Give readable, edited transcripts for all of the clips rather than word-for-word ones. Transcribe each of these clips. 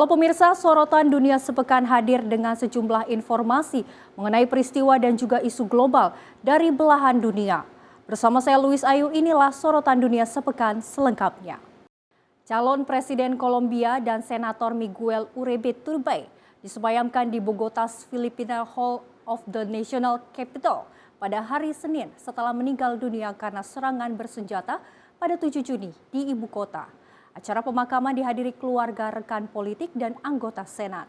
Halo pemirsa, sorotan dunia sepekan hadir dengan sejumlah informasi mengenai peristiwa dan juga isu global dari belahan dunia. Bersama saya Luis Ayu, inilah sorotan dunia sepekan selengkapnya. Calon Presiden Kolombia dan Senator Miguel Uribe Turbay disemayamkan di Bogota, Filipina Hall of the National Capital pada hari Senin setelah meninggal dunia karena serangan bersenjata pada 7 Juni di ibu kota. Acara pemakaman dihadiri keluarga, rekan politik, dan anggota Senat.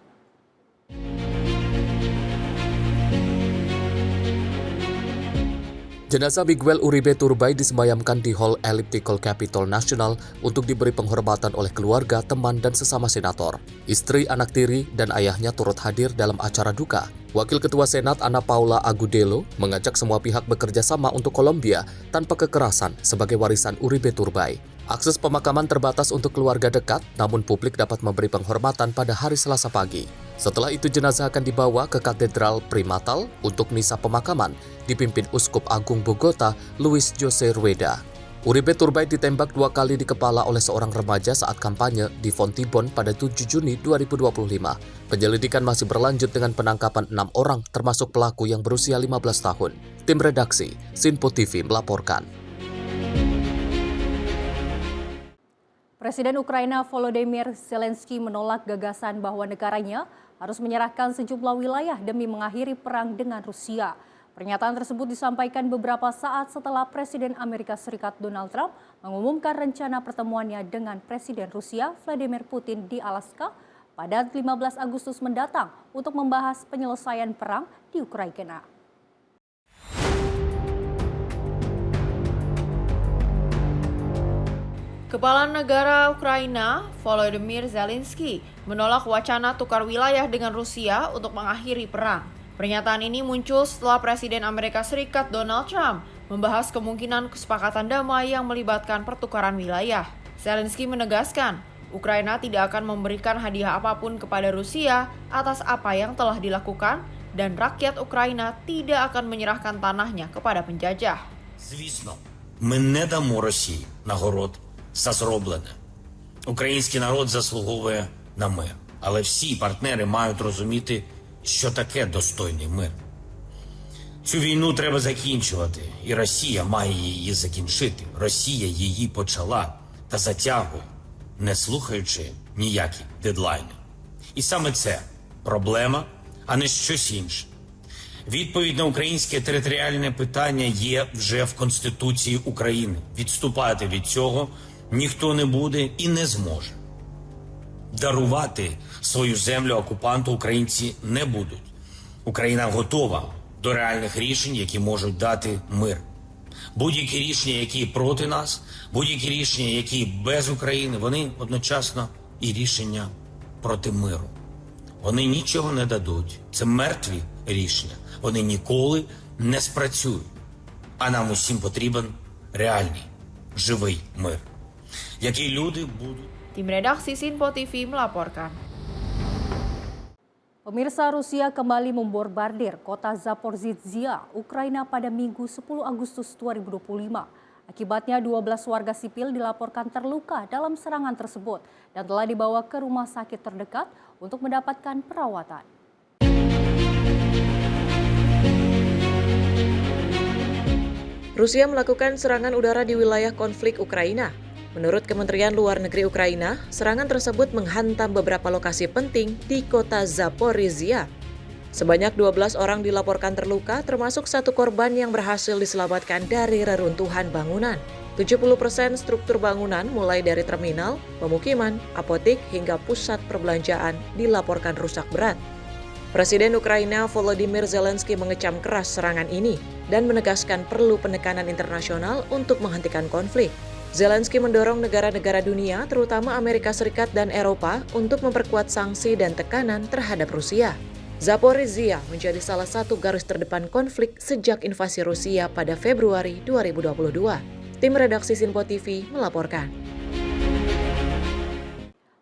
Jenazah Miguel Uribe Turbay disemayamkan di Hall Elliptical Capitol Nasional untuk diberi penghormatan oleh keluarga, teman, dan sesama senator. Istri, anak tiri, dan ayahnya turut hadir dalam acara duka. Wakil Ketua Senat Ana Paula Agudelo mengajak semua pihak bekerja sama untuk Kolombia tanpa kekerasan sebagai warisan Uribe Turbay. Akses pemakaman terbatas untuk keluarga dekat, namun publik dapat memberi penghormatan pada hari Selasa pagi. Setelah itu jenazah akan dibawa ke Katedral Primatal untuk misa pemakaman dipimpin Uskup Agung Bogota, Luis Jose Rueda. Uribe Turbay ditembak 2 kali di kepala oleh seorang remaja saat kampanye di Fontibon pada 7 Juni 2025. Penyelidikan masih berlanjut dengan penangkapan 6 orang termasuk pelaku yang berusia 15 tahun. Tim redaksi Sinpo TV melaporkan. Presiden Ukraina Volodymyr Zelensky menolak gagasan bahwa negaranya harus menyerahkan sejumlah wilayah demi mengakhiri perang dengan Rusia. Pernyataan tersebut disampaikan beberapa saat setelah Presiden Amerika Serikat Donald Trump mengumumkan rencana pertemuannya dengan Presiden Rusia Vladimir Putin di Alaska pada 15 Agustus mendatang untuk membahas penyelesaian perang di Ukraina. Kepala Negara Ukraina, Volodymyr Zelensky, menolak wacana tukar wilayah dengan Rusia untuk mengakhiri perang. Pernyataan ini muncul setelah Presiden Amerika Serikat Donald Trump membahas kemungkinan kesepakatan damai yang melibatkan pertukaran wilayah. Zelensky menegaskan, Ukraina tidak akan memberikan hadiah apapun kepada Rusia atas apa yang telah dilakukan dan rakyat Ukraina tidak akan menyerahkan tanahnya kepada penjajah. Звісно, ми не дамо Росії нагород за зроблене. Український народ заслуговує на мир. Але всі партнери мають розуміти, що таке достойний мир. Цю війну треба закінчувати, і Росія має її закінчити. Росія її почала та затягує, не слухаючи ніякі дедлайни. І саме це проблема, а не щось інше. Відповідь на українське територіальне питання є вже в Конституції України. Відступати від цього ніхто не буде і не зможе. Дарувати свою землю окупанту українці не будуть. Україна готова до реальних рішень, які можуть дати мир. Будь-які рішення, які проти нас, будь-які рішення, які без України, вони одночасно і рішення проти миру. Вони нічого не дадуть. Це мертві рішення. Вони ніколи не спрацюють. А нам усім потрібен реальний, живий мир. Які люди будуть... Tim redaksi Sinpo TV melaporkan. Pemirsa, Rusia kembali membombardir kota Zaporizhzhia, Ukraina pada Minggu 10 Agustus 2025. Akibatnya 12 warga sipil dilaporkan terluka dalam serangan tersebut dan telah dibawa ke rumah sakit terdekat untuk mendapatkan perawatan. Rusia melakukan serangan udara di wilayah konflik Ukraina. Menurut Kementerian Luar Negeri Ukraina, serangan tersebut menghantam beberapa lokasi penting di kota Zaporizhzhia. Sebanyak 12 orang dilaporkan terluka, termasuk 1 korban yang berhasil diselamatkan dari reruntuhan bangunan. 70% struktur bangunan mulai dari terminal, pemukiman, apotik, hingga pusat perbelanjaan dilaporkan rusak berat. Presiden Ukraina Volodymyr Zelensky mengecam keras serangan ini dan menegaskan perlu penekanan internasional untuk menghentikan konflik. Zelensky mendorong negara-negara dunia, terutama Amerika Serikat dan Eropa, untuk memperkuat sanksi dan tekanan terhadap Rusia. Zaporizhzhia menjadi salah satu garis terdepan konflik sejak invasi Rusia pada Februari 2022. Tim redaksi Sinpo TV melaporkan.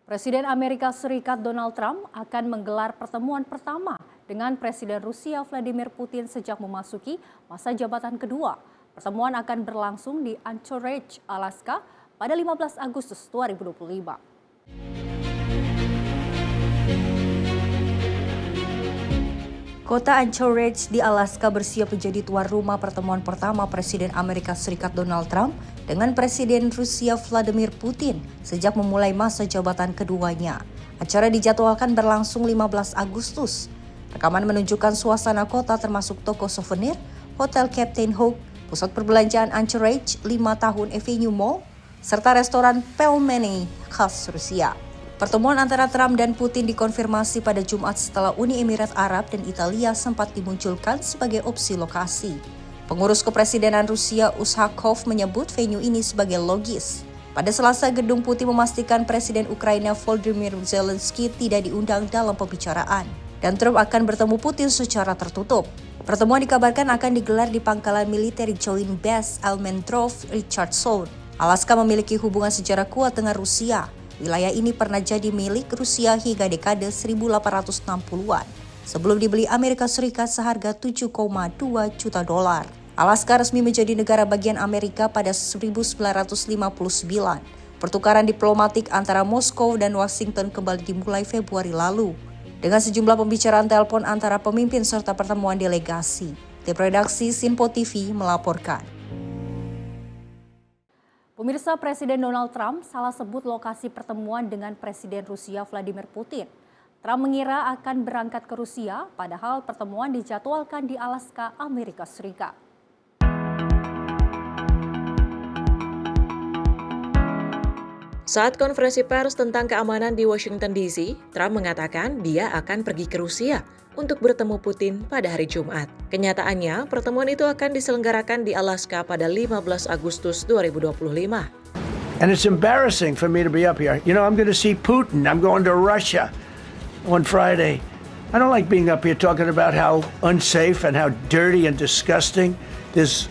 Presiden Amerika Serikat Donald Trump akan menggelar pertemuan pertama dengan Presiden Rusia Vladimir Putin sejak memasuki masa jabatan kedua. Pertemuan akan berlangsung di Anchorage, Alaska pada 15 Agustus 2025. Kota Anchorage di Alaska bersiap menjadi tuan rumah pertemuan pertama Presiden Amerika Serikat Donald Trump dengan Presiden Rusia Vladimir Putin sejak memulai masa jabatan keduanya. Acara dijadwalkan berlangsung 15 Agustus. Rekaman menunjukkan suasana kota termasuk toko souvenir, Hotel Captain Hook, pusat perbelanjaan Anchorage, 5 tahun Avenue Mall, serta restoran pelmeni khas Rusia. Pertemuan antara Trump dan Putin dikonfirmasi pada Jumat setelah Uni Emirat Arab dan Italia sempat dimunculkan sebagai opsi lokasi. Pengurus Kepresidenan Rusia Ushakov menyebut venue ini sebagai logis. Pada Selasa, Gedung Putih memastikan Presiden Ukraina Volodymyr Zelensky tidak diundang dalam pembicaraan, dan Trump akan bertemu Putin secara tertutup. Pertemuan dikabarkan akan digelar di pangkalan militer Joint Base Almendrov Richardson. Alaska memiliki hubungan sejarah kuat dengan Rusia. Wilayah ini pernah jadi milik Rusia hingga dekade 1860-an, sebelum dibeli Amerika Serikat seharga $7,2 juta. Alaska resmi menjadi negara bagian Amerika pada 1959. Pertukaran diplomatik antara Moskow dan Washington kembali dimulai Februari lalu, dengan sejumlah pembicaraan telepon antara pemimpin serta pertemuan delegasi. Tim redaksi Sinpo TV melaporkan. Pemirsa, Presiden Donald Trump salah sebut lokasi pertemuan dengan Presiden Rusia Vladimir Putin. Trump mengira akan berangkat ke Rusia, padahal pertemuan dijadwalkan di Alaska, Amerika Serikat. Saat konferensi pers tentang keamanan di Washington DC, Trump mengatakan dia akan pergi ke Rusia untuk bertemu Putin pada hari Jumat. Kenyataannya, pertemuan itu akan diselenggarakan di Alaska pada 15 Agustus 2025. And it's embarrassing for me to be up here. You know, I'm going to see Putin. I'm going to Russia on Friday. I don't like being up here talking about how unsafe and how dirty and disgusting this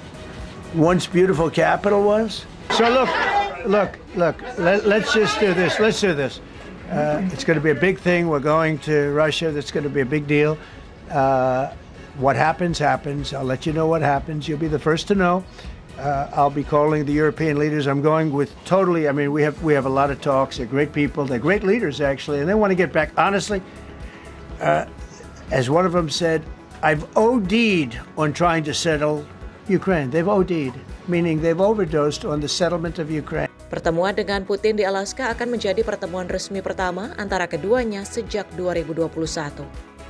once beautiful capital was. So look. Let's just do this. Let's do this. It's going to be a big thing. We're going to Russia. That's going to be a big deal. What happens, happens. I'll let you know what happens. You'll be the first to know. I'll be calling the European leaders. I'm going with totally. I mean, we have a lot of talks. They're great people. They're great leaders, actually, and they want to get back. Honestly, as one of them said, I've OD'd on trying to settle Ukraine. They've OD'd, meaning they've overdosed on the settlement of Ukraine. Pertemuan dengan Putin di Alaska akan menjadi pertemuan resmi pertama antara keduanya sejak 2021.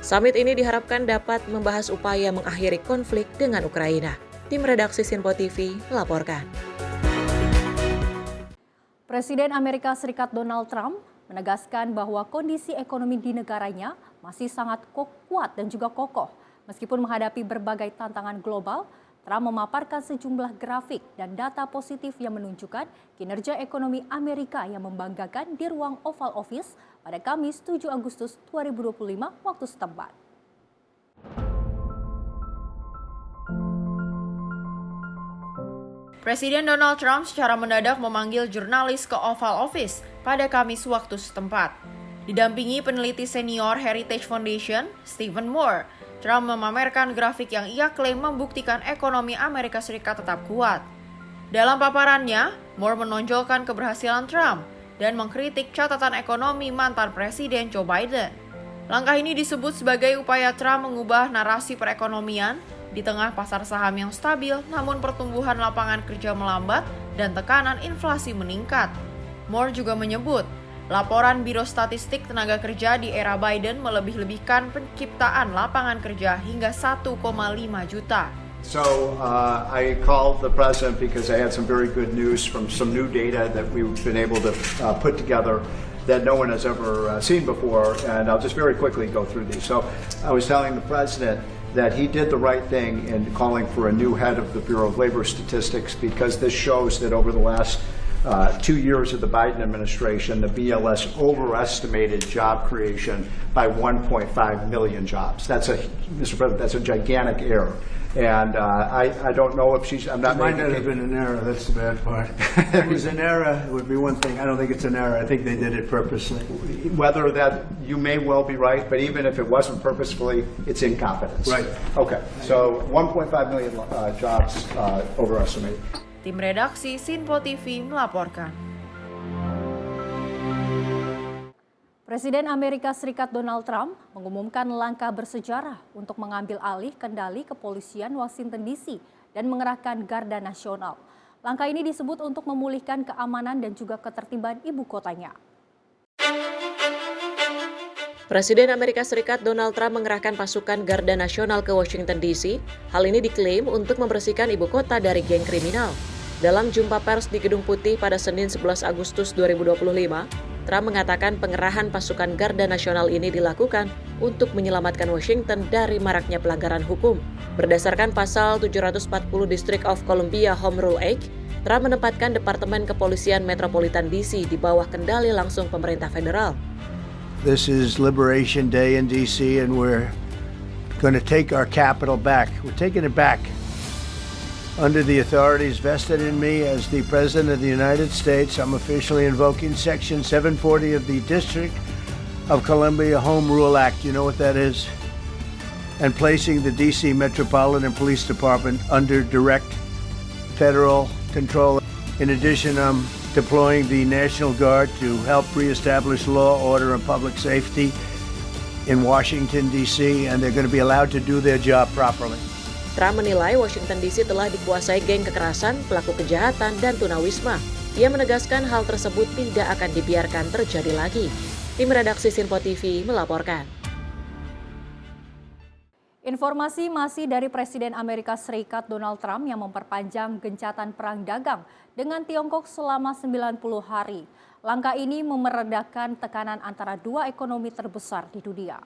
Summit ini diharapkan dapat membahas upaya mengakhiri konflik dengan Ukraina. Tim redaksi Sinpo TV melaporkan. Presiden Amerika Serikat Donald Trump menegaskan bahwa kondisi ekonomi di negaranya masih sangat kuat dan juga kokoh. Meskipun menghadapi berbagai tantangan global, Trump memaparkan sejumlah grafik dan data positif yang menunjukkan kinerja ekonomi Amerika yang membanggakan di ruang Oval Office pada Kamis 7 Agustus 2025 waktu setempat. Presiden Donald Trump secara mendadak memanggil jurnalis ke Oval Office pada Kamis waktu setempat. Didampingi peneliti senior Heritage Foundation, Stephen Moore, Trump memamerkan grafik yang ia klaim membuktikan ekonomi Amerika Serikat tetap kuat. Dalam paparannya, Moore menonjolkan keberhasilan Trump dan mengkritik catatan ekonomi mantan Presiden Joe Biden. Langkah ini disebut sebagai upaya Trump mengubah narasi perekonomian di tengah pasar saham yang stabil namun pertumbuhan lapangan kerja melambat dan tekanan inflasi meningkat. Moore juga menyebut, laporan Biro Statistik Tenaga Kerja di era Biden melebih-lebihkan penciptaan lapangan kerja hingga 1,5 juta. So I called the president because I had some very good news from some new data that we've been able to put together that no one has ever seen before, and I'll just very quickly go through these. So I was telling the president that he did the right thing in calling for a new head of the Bureau of Labor Statistics because this shows that over the last 2 years of the Biden administration, the BLS overestimated job creation by 1.5 million jobs. Mr. President, that's a gigantic error. And I don't know if she's. I'm not. It might not have been an error. That's the bad part. If it was an error, it would be one thing. I don't think it's an error. I think they did it purposely. Whether that you may well be right, but even if it wasn't purposefully, it's incompetence. Right. Okay. So 1.5 million jobs overestimated. Tim redaksi Sinpo TV melaporkan. Presiden Amerika Serikat Donald Trump mengumumkan langkah bersejarah untuk mengambil alih kendali kepolisian Washington DC dan mengerahkan Garda Nasional. Langkah ini disebut untuk memulihkan keamanan dan juga ketertiban ibu kotanya. Presiden Amerika Serikat Donald Trump mengerahkan pasukan Garda Nasional ke Washington DC. Hal ini diklaim untuk membersihkan ibu kota dari geng kriminal. Dalam jumpa pers di Gedung Putih pada Senin 11 Agustus 2025, Trump mengatakan pengerahan pasukan Garda Nasional ini dilakukan untuk menyelamatkan Washington dari maraknya pelanggaran hukum. Berdasarkan pasal 740 District of Columbia Home Rule Act, Trump menempatkan Departemen Kepolisian Metropolitan DC di bawah kendali langsung pemerintah federal. This is Liberation Day in D.C. and we're going to take our capital back. We're taking it back. Under the authorities vested in me as the President of the United States, I'm officially invoking Section 740 of the District of Columbia Home Rule Act. You know what that is? And placing the D.C. Metropolitan Police Department under direct federal control. In addition, I'm deploying the National Guard to help reestablish law, order, and public safety in Washington, D.C., and they're going to be allowed to do their job properly. Trump menilai Washington DC telah dikuasai geng kekerasan, pelaku kejahatan, dan tunawisma. Ia menegaskan hal tersebut tidak akan dibiarkan terjadi lagi. Tim redaksi Sinpo TV melaporkan. Informasi masih dari Presiden Amerika Serikat Donald Trump yang memperpanjang gencatan perang dagang dengan Tiongkok selama 90 hari. Langkah ini meredakan tekanan antara dua ekonomi terbesar di dunia.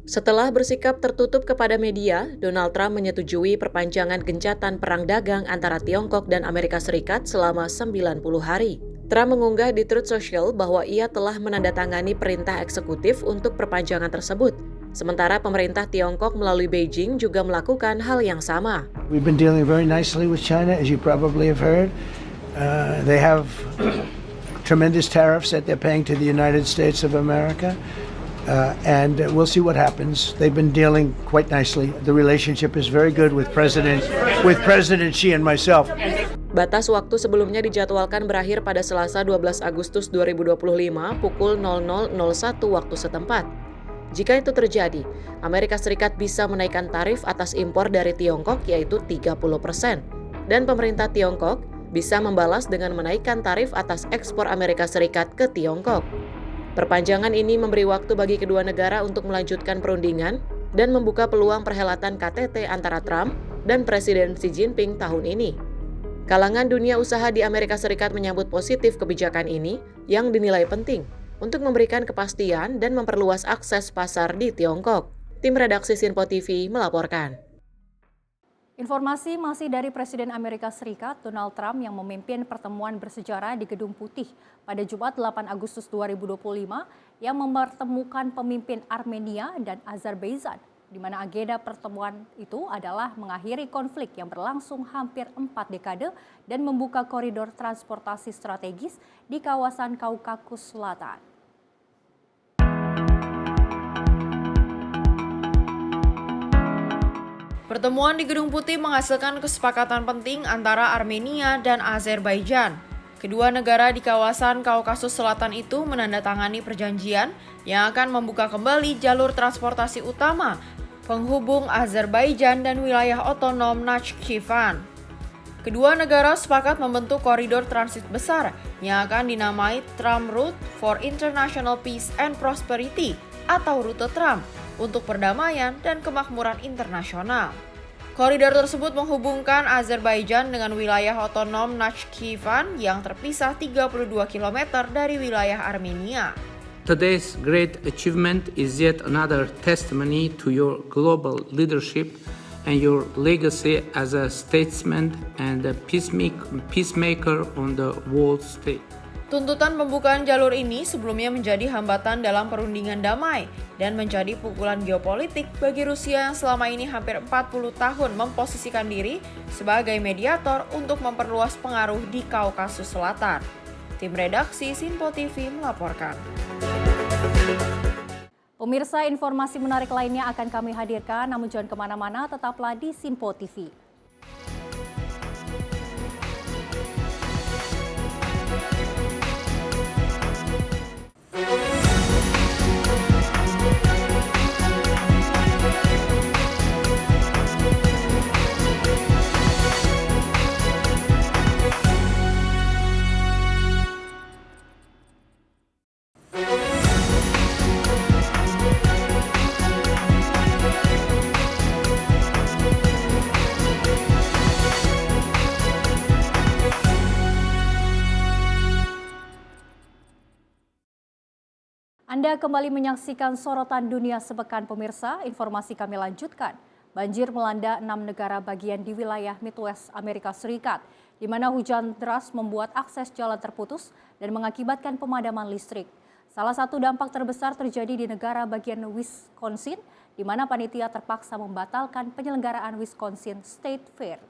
Setelah bersikap tertutup kepada media, Donald Trump menyetujui perpanjangan gencatan perang dagang antara Tiongkok dan Amerika Serikat selama 90 hari. Trump mengunggah di Truth Social bahwa ia telah menandatangani perintah eksekutif untuk perpanjangan tersebut. Sementara pemerintah Tiongkok melalui Beijing juga melakukan hal yang sama. We've been dealing very nicely with China, as you probably have heard. They have tremendous tariffs that they're paying to the United States of America. And we'll see what happens. They've been dealing quite nicely. The relationship is very good with President Xi and myself. Batas waktu sebelumnya dijadwalkan berakhir pada Selasa 12 Agustus 2025 pukul 00.01 waktu setempat. Jika itu terjadi, Amerika Serikat bisa menaikkan tarif atas impor dari Tiongkok yaitu 30%. Dan pemerintah Tiongkok bisa membalas dengan menaikkan tarif atas ekspor Amerika Serikat ke Tiongkok. Perpanjangan ini memberi waktu bagi kedua negara untuk melanjutkan perundingan dan membuka peluang perhelatan KTT antara Trump dan Presiden Xi Jinping tahun ini. Kalangan dunia usaha di Amerika Serikat menyambut positif kebijakan ini yang dinilai penting untuk memberikan kepastian dan memperluas akses pasar di Tiongkok. Tim redaksi Sinpo TV melaporkan. Informasi masih dari Presiden Amerika Serikat Donald Trump yang memimpin pertemuan bersejarah di Gedung Putih pada Jumat 8 Agustus 2025 yang mempertemukan pemimpin Armenia dan Azerbaijan, di mana agenda pertemuan itu adalah mengakhiri konflik yang berlangsung hampir 4 dekade dan membuka koridor transportasi strategis di kawasan Kaukasus Selatan. Pertemuan di Gedung Putih menghasilkan kesepakatan penting antara Armenia dan Azerbaijan. Kedua negara di kawasan Kaukasus Selatan itu menandatangani perjanjian yang akan membuka kembali jalur transportasi utama penghubung Azerbaijan dan wilayah otonom Nakhchivan. Kedua negara sepakat membentuk koridor transit besar yang akan dinamai Trump Route for International Peace and Prosperity atau Rute Trump untuk perdamaian dan kemakmuran internasional. Koridor tersebut menghubungkan Azerbaijan dengan wilayah otonom Nakhchivan yang terpisah 32 km dari wilayah Armenia. Today's great achievement is yet another testimony to your global leadership and your legacy as a statesman and a peacemaker on the world stage. Tuntutan pembukaan jalur ini sebelumnya menjadi hambatan dalam perundingan damai dan menjadi pukulan geopolitik bagi Rusia yang selama ini hampir 40 tahun memposisikan diri sebagai mediator untuk memperluas pengaruh di Kaukasus Selatan. Tim redaksi Sinpo TV melaporkan. Pemirsa, informasi menarik lainnya akan kami hadirkan, namun jangan kemana-mana, tetaplah di Sinpo TV. Anda kembali menyaksikan sorotan dunia sepekan pemirsa, informasi kami lanjutkan. Banjir melanda 6 negara bagian di wilayah Midwest Amerika Serikat, di mana hujan deras membuat akses jalan terputus dan mengakibatkan pemadaman listrik. Salah satu dampak terbesar terjadi di negara bagian Wisconsin, di mana panitia terpaksa membatalkan penyelenggaraan Wisconsin State Fair.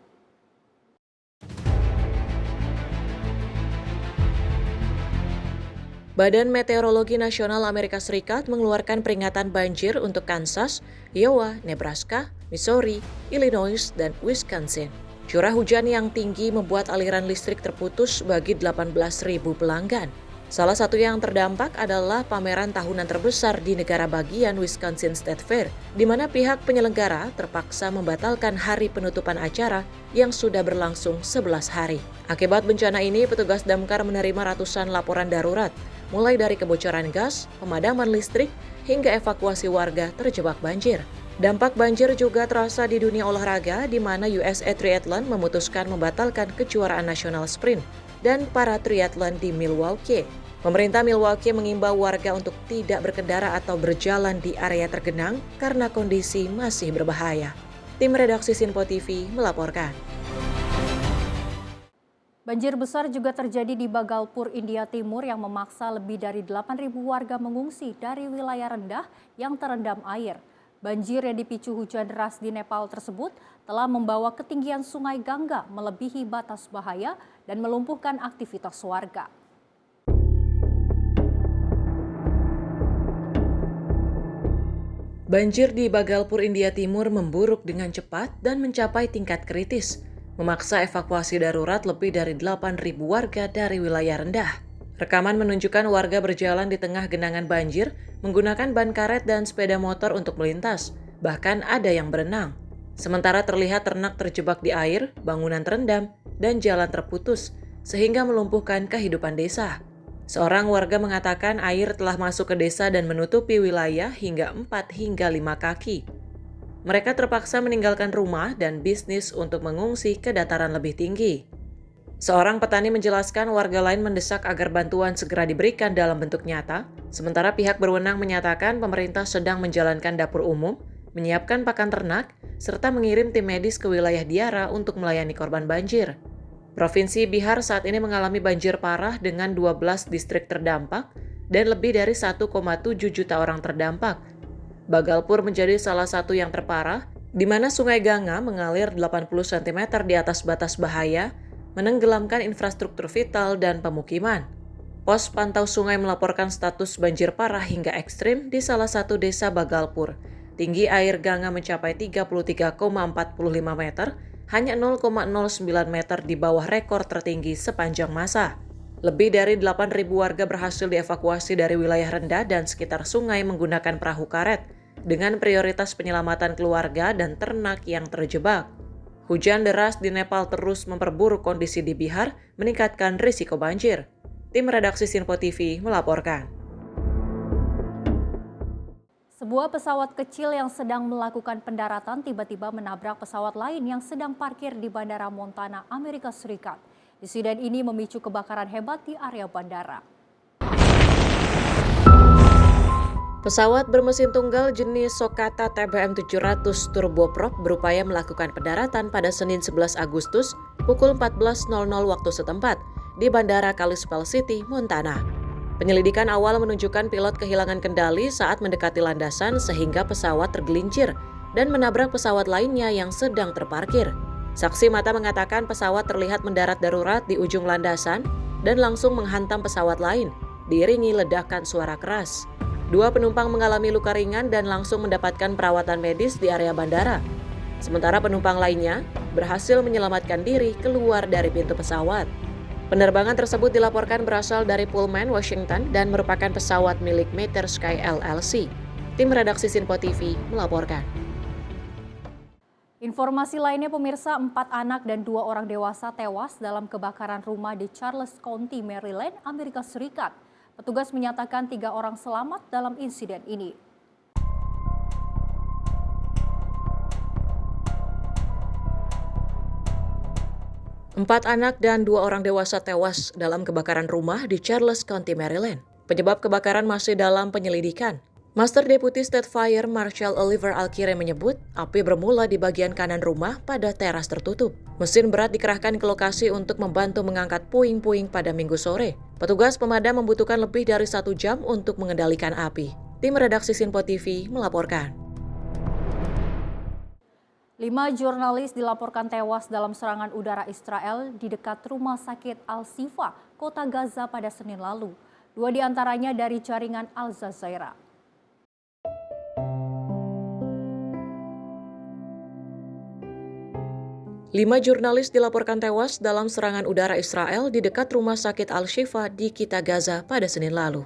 Badan Meteorologi Nasional Amerika Serikat mengeluarkan peringatan banjir untuk Kansas, Iowa, Nebraska, Missouri, Illinois, dan Wisconsin. Curah hujan yang tinggi membuat aliran listrik terputus bagi 18.000 pelanggan. Salah satu yang terdampak adalah pameran tahunan terbesar di negara bagian Wisconsin State Fair, di mana pihak penyelenggara terpaksa membatalkan hari penutupan acara yang sudah berlangsung 11 hari. Akibat bencana ini, petugas damkar menerima ratusan laporan darurat, mulai dari kebocoran gas, pemadaman listrik, hingga evakuasi warga terjebak banjir. Dampak banjir juga terasa di dunia olahraga, di mana USA Triathlon memutuskan membatalkan kejuaraan nasional sprint dan para triathlon di Milwaukee. Pemerintah Milwaukee mengimbau warga untuk tidak berkendara atau berjalan di area tergenang karena kondisi masih berbahaya. Tim redaksi Sinpo TV melaporkan. Banjir besar juga terjadi di Bhagalpur, India Timur yang memaksa lebih dari 8.000 warga mengungsi dari wilayah rendah yang terendam air. Banjir yang dipicu hujan deras di Nepal tersebut telah membawa ketinggian sungai Gangga melebihi batas bahaya dan melumpuhkan aktivitas warga. Banjir di Bhagalpur, India Timur memburuk dengan cepat dan mencapai tingkat kritis, memaksa evakuasi darurat lebih dari 8.000 warga dari wilayah rendah. Rekaman menunjukkan warga berjalan di tengah genangan banjir, menggunakan ban karet dan sepeda motor untuk melintas, bahkan ada yang berenang. Sementara terlihat ternak terjebak di air, bangunan terendam, dan jalan terputus, sehingga melumpuhkan kehidupan desa. Seorang warga mengatakan air telah masuk ke desa dan menutupi wilayah hingga 4 hingga 5 kaki. Mereka terpaksa meninggalkan rumah dan bisnis untuk mengungsi ke dataran lebih tinggi. Seorang petani menjelaskan warga lain mendesak agar bantuan segera diberikan dalam bentuk nyata, sementara pihak berwenang menyatakan pemerintah sedang menjalankan dapur umum, menyiapkan pakan ternak, serta mengirim tim medis ke wilayah Diara untuk melayani korban banjir. Provinsi Bihar saat ini mengalami banjir parah dengan 12 distrik terdampak dan lebih dari 1,7 juta orang terdampak. Bhagalpur menjadi salah satu yang terparah, di mana Sungai Ganga mengalir 80 cm di atas batas bahaya, menenggelamkan infrastruktur vital dan pemukiman. Pos pantau sungai melaporkan status banjir parah hingga ekstrim di salah satu desa Bhagalpur. Tinggi air Ganga mencapai 33,45 meter, hanya 0,09 meter di bawah rekor tertinggi sepanjang masa. Lebih dari 8.000 warga berhasil dievakuasi dari wilayah rendah dan sekitar sungai menggunakan perahu karet, dengan prioritas penyelamatan keluarga dan ternak yang terjebak. Hujan deras di Nepal terus memperburuk kondisi di Bihar, meningkatkan risiko banjir. Tim redaksi Sinpo TV melaporkan. Sebuah pesawat kecil yang sedang melakukan pendaratan tiba-tiba menabrak pesawat lain yang sedang parkir di Bandara Montana, Amerika Serikat. Insiden ini memicu kebakaran hebat di area bandara. Pesawat bermesin tunggal jenis Sokata TBM 700 turboprop berupaya melakukan pendaratan pada Senin 11 Agustus pukul 14.00 waktu setempat di Bandara Kalispell City, Montana. Penyelidikan awal menunjukkan pilot kehilangan kendali saat mendekati landasan sehingga pesawat tergelincir dan menabrak pesawat lainnya yang sedang terparkir. Saksi mata mengatakan pesawat terlihat mendarat darurat di ujung landasan dan langsung menghantam pesawat lain, diiringi ledakan suara keras. 2 penumpang mengalami luka ringan dan langsung mendapatkan perawatan medis di area bandara. Sementara penumpang lainnya berhasil menyelamatkan diri keluar dari pintu pesawat. Penerbangan tersebut dilaporkan berasal dari Pullman, Washington dan merupakan pesawat milik Mater Sky LLC. Tim redaksi Sinpo TV melaporkan. Informasi lainnya pemirsa, 4 anak dan 2 orang dewasa tewas dalam kebakaran rumah di Charles County, Maryland, Amerika Serikat. Petugas menyatakan 3 orang selamat dalam insiden ini. Empat anak dan 2 orang dewasa tewas dalam kebakaran rumah di Charles County, Maryland. Penyebab kebakaran masih dalam penyelidikan. Master Deputy State Fire Marshal Oliver Alkire menyebut api bermula di bagian kanan rumah pada teras tertutup. Mesin berat dikerahkan ke lokasi untuk membantu mengangkat puing-puing pada Minggu sore. Petugas pemadam membutuhkan lebih dari 1 jam untuk mengendalikan api. Tim redaksi Sinpo TV melaporkan. 5 jurnalis dilaporkan tewas dalam serangan udara Israel di dekat rumah sakit Al-Shifa, kota Gaza pada Senin lalu. 2 diantaranya dari jaringan Al Jazeera. Lima jurnalis dilaporkan tewas dalam serangan udara Israel di dekat rumah sakit Al-Shifa di Kita Gaza pada Senin lalu.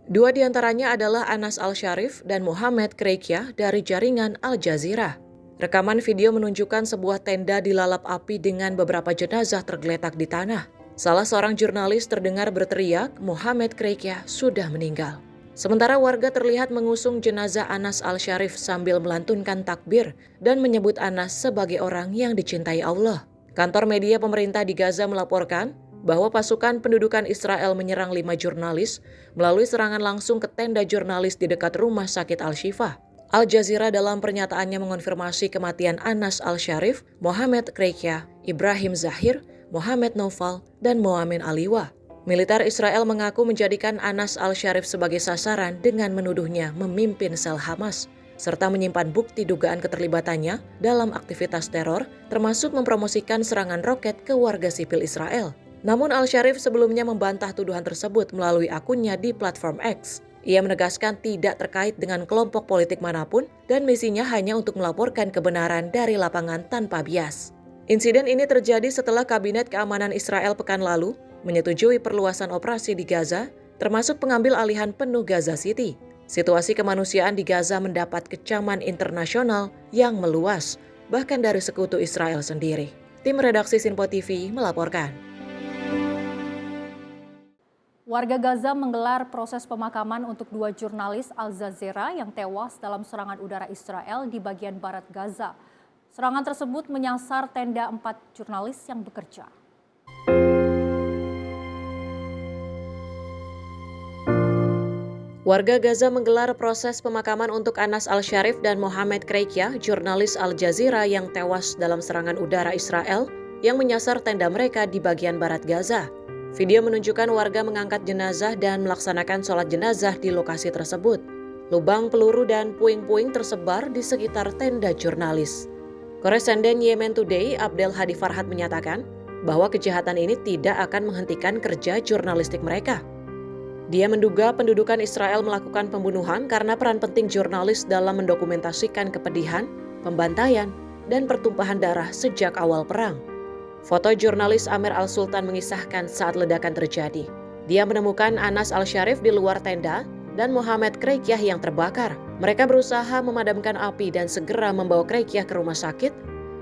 2 diantaranya adalah Anas Al-Sharif dan Mohamed Kreikia dari jaringan Al Jazeera. Rekaman video menunjukkan sebuah tenda dilalap api dengan beberapa jenazah tergeletak di tanah. Salah seorang jurnalis terdengar berteriak, Mohamed Kreikia sudah meninggal. Sementara warga terlihat mengusung jenazah Anas Al-Sharif sambil melantunkan takbir dan menyebut Anas sebagai orang yang dicintai Allah. Kantor media pemerintah di Gaza melaporkan bahwa pasukan pendudukan Israel menyerang 5 jurnalis melalui serangan langsung ke tenda jurnalis di dekat rumah sakit Al-Shifa. Al Jazeera dalam pernyataannya mengonfirmasi kematian Anas Al-Sharif, Mohamed Kreikia, Ibrahim Zahir, Mohamed Naufal, dan Moamen Aliwa. Militer Israel mengaku menjadikan Anas Al-Sharif sebagai sasaran dengan menuduhnya memimpin sel Hamas, serta menyimpan bukti dugaan keterlibatannya dalam aktivitas teror, termasuk mempromosikan serangan roket ke warga sipil Israel. Namun Al-Sharif sebelumnya membantah tuduhan tersebut melalui akunnya di platform X. Ia menegaskan tidak terkait dengan kelompok politik manapun dan misinya hanya untuk melaporkan kebenaran dari lapangan tanpa bias. Insiden ini terjadi setelah Kabinet Keamanan Israel pekan lalu menyetujui perluasan operasi di Gaza, termasuk pengambil alihan penuh Gaza City. Situasi kemanusiaan di Gaza mendapat kecaman internasional yang meluas, bahkan dari sekutu Israel sendiri. Tim redaksi Sinpo TV melaporkan. Warga Gaza menggelar proses pemakaman untuk 2 jurnalis Al Jazeera yang tewas dalam serangan udara Israel di bagian barat Gaza. Serangan tersebut menyasar tenda 4 jurnalis yang bekerja. Warga Gaza menggelar proses pemakaman untuk Anas Al-Sharif dan Mohamed Kreikia, jurnalis Al Jazeera yang tewas dalam serangan udara Israel yang menyasar tenda mereka di bagian barat Gaza. Video menunjukkan warga mengangkat jenazah dan melaksanakan sholat jenazah di lokasi tersebut. Lubang peluru dan puing-puing tersebar di sekitar tenda jurnalis. Koresponden Yemen Today, Abdel Hadi Farhat menyatakan bahwa kejahatan ini tidak akan menghentikan kerja jurnalistik mereka. Dia menduga pendudukan Israel melakukan pembunuhan karena peran penting jurnalis dalam mendokumentasikan kepedihan, pembantaian, dan pertumpahan darah sejak awal perang. Foto jurnalis Amer Al-Sultan mengisahkan saat ledakan terjadi. Dia menemukan Anas Al-Sharif di luar tenda dan Mohamed Kreikia yang terbakar. Mereka berusaha memadamkan api dan segera membawa Kreikia ke rumah sakit,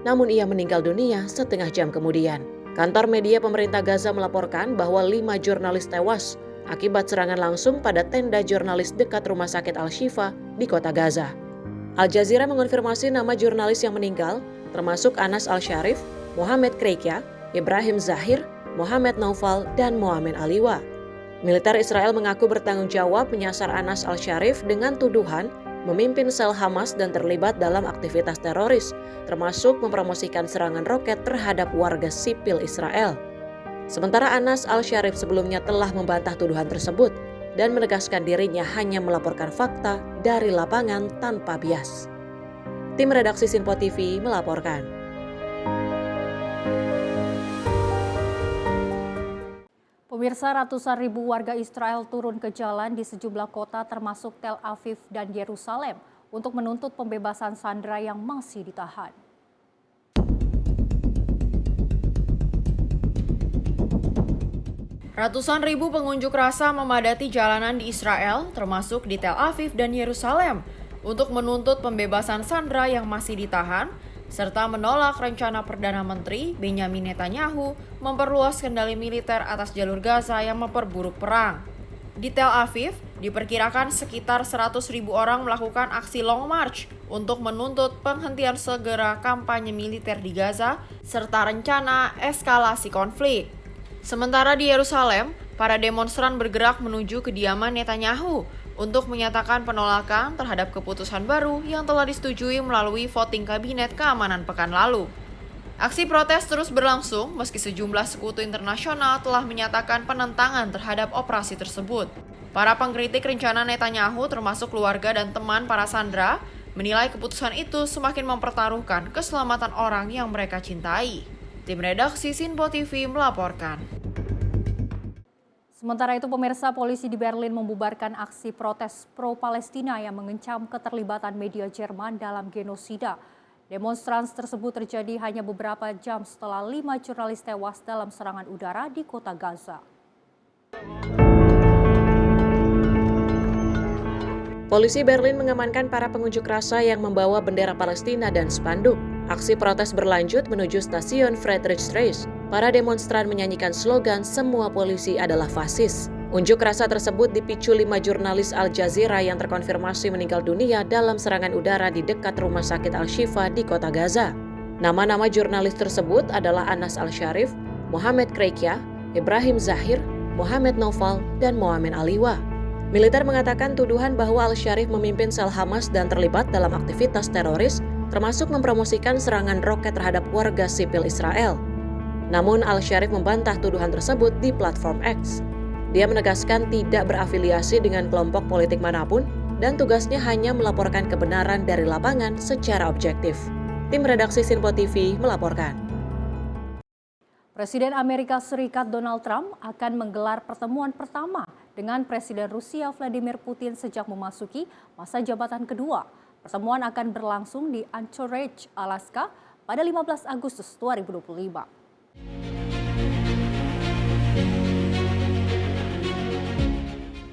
namun ia meninggal dunia setengah jam kemudian. Kantor media pemerintah Gaza melaporkan bahwa 5 jurnalis tewas akibat serangan langsung pada tenda jurnalis dekat rumah sakit Al-Shifa di kota Gaza. Al Jazeera mengonfirmasi nama jurnalis yang meninggal, termasuk Anas Al-Sharif, Mohamed Kreikia, Ibrahim Zahir, Mohamed Naufal, dan Moamen Aliwa. Militer Israel mengaku bertanggung jawab menyasar Anas Al-Sharif dengan tuduhan memimpin sel Hamas dan terlibat dalam aktivitas teroris, termasuk mempromosikan serangan roket terhadap warga sipil Israel. Sementara Anas Al-Sharif sebelumnya telah membantah tuduhan tersebut dan menegaskan dirinya hanya melaporkan fakta dari lapangan tanpa bias. Tim redaksi Sinpo TV melaporkan. Pemirsa, ratusan ribu warga Israel turun ke jalan di sejumlah kota termasuk Tel Aviv dan Yerusalem untuk menuntut pembebasan sandera yang masih ditahan. Ratusan ribu pengunjuk rasa memadati jalanan di Israel, termasuk di Tel Aviv dan Yerusalem, untuk menuntut pembebasan sandera yang masih ditahan, serta menolak rencana Perdana Menteri Benjamin Netanyahu memperluas kendali militer atas jalur Gaza yang memperburuk perang. Di Tel Aviv, diperkirakan sekitar 100.000 orang melakukan aksi Long March untuk menuntut penghentian segera kampanye militer di Gaza, serta rencana eskalasi konflik. Sementara di Yerusalem, para demonstran bergerak menuju kediaman Netanyahu untuk menyatakan penolakan terhadap keputusan baru yang telah disetujui melalui voting kabinet keamanan pekan lalu. Aksi protes terus berlangsung meski sejumlah sekutu internasional telah menyatakan penentangan terhadap operasi tersebut. Para pengkritik rencana Netanyahu termasuk keluarga dan teman para sandera menilai keputusan itu semakin mempertaruhkan keselamatan orang yang mereka cintai. Tim redaksi Sinpo TV melaporkan. Sementara itu, pemirsa, polisi di Berlin membubarkan aksi protes pro-Palestina yang mengancam keterlibatan media Jerman dalam genosida. Demonstrasi tersebut terjadi hanya beberapa jam setelah 5 jurnalis tewas dalam serangan udara di kota Gaza. Polisi Berlin mengamankan para pengunjuk rasa yang membawa bendera Palestina dan spanduk. Aksi protes berlanjut menuju stasiun Friedrichstraße. Para demonstran menyanyikan slogan "Semua polisi adalah fasis". Unjuk rasa tersebut dipicu 5 jurnalis Al Jazeera yang terkonfirmasi meninggal dunia dalam serangan udara di dekat rumah sakit Al-Shifa di kota Gaza. Nama-nama jurnalis tersebut adalah Anas Al-Sharif, Mohamed Kreikia, Ibrahim Zahir, Mohamed Noval, dan Mohamed Aliwa. Militer mengatakan tuduhan bahwa Al-Sharif memimpin sel Hamas dan terlibat dalam aktivitas teroris, termasuk mempromosikan serangan roket terhadap warga sipil Israel. Namun Al-Sharif membantah tuduhan tersebut di platform X. Dia menegaskan tidak berafiliasi dengan kelompok politik manapun dan tugasnya hanya melaporkan kebenaran dari lapangan secara objektif. Tim redaksi Sinpo TV melaporkan. Presiden Amerika Serikat Donald Trump akan menggelar pertemuan pertama dengan Presiden Rusia Vladimir Putin sejak memasuki masa jabatan kedua. Pertemuan akan berlangsung di Anchorage, Alaska pada 15 Agustus 2025.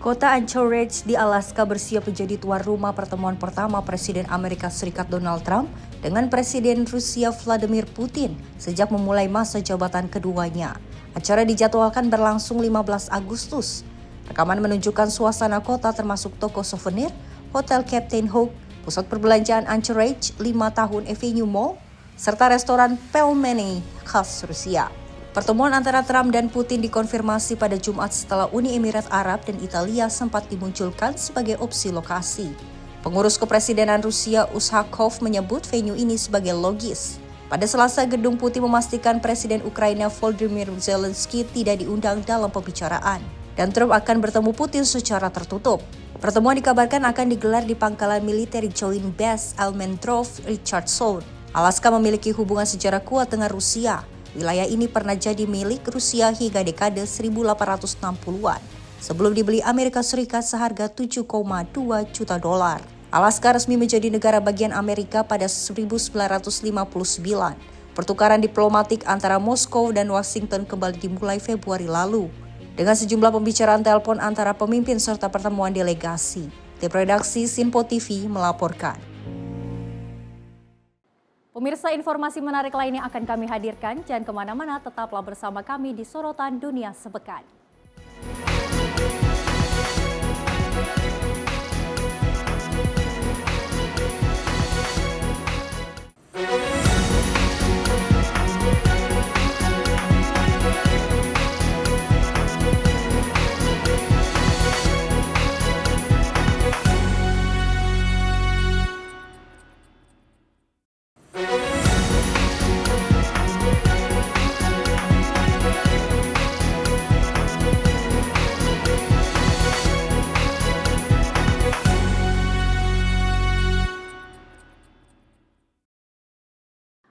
Kota Anchorage di Alaska bersiap menjadi tuan rumah pertemuan pertama Presiden Amerika Serikat Donald Trump dengan Presiden Rusia Vladimir Putin sejak memulai masa jabatan keduanya. Acara dijadwalkan berlangsung 15 Agustus. Rekaman menunjukkan suasana kota termasuk toko souvenir, Hotel Captain Hook, pusat perbelanjaan Anchorage, 5 tahun Avenue Mall, serta restoran pelmeni khas Rusia. Pertemuan antara Trump dan Putin dikonfirmasi pada Jumat setelah Uni Emirat Arab dan Italia sempat dimunculkan sebagai opsi lokasi. Pengurus Kepresidenan Rusia Ushakov menyebut venue ini sebagai logis. Pada Selasa, Gedung Putih memastikan Presiden Ukraina Volodymyr Zelensky tidak diundang dalam pembicaraan, dan Trump akan bertemu Putin secara tertutup. Pertemuan dikabarkan akan digelar di pangkalan militer Joint Base Almendrov Richardson. Alaska memiliki hubungan sejarah kuat dengan Rusia. Wilayah ini pernah jadi milik Rusia hingga dekade 1860-an, sebelum dibeli Amerika Serikat seharga $7,2 juta. Alaska resmi menjadi negara bagian Amerika pada 1959. Pertukaran diplomatik antara Moskow dan Washington kembali dimulai Februari lalu, dengan sejumlah pembicaraan telepon antara pemimpin serta pertemuan delegasi. Tim redaksi Sinpo TV melaporkan. Pemirsa, informasi menarik lainnya akan kami hadirkan. Jangan kemana-mana, tetaplah bersama kami di Sorotan Dunia Sepekan.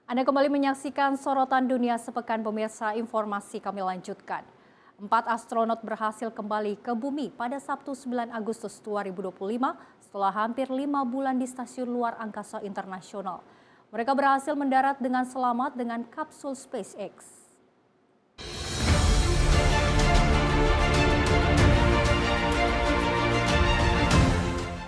Anda kembali menyaksikan Sorotan Dunia Sepekan, pemirsa. Informasi kami lanjutkan. 4 astronot berhasil kembali ke bumi pada Sabtu 9 Agustus 2025 setelah hampir 5 bulan di Stasiun Luar Angkasa Internasional. Mereka berhasil mendarat dengan selamat dengan kapsul SpaceX.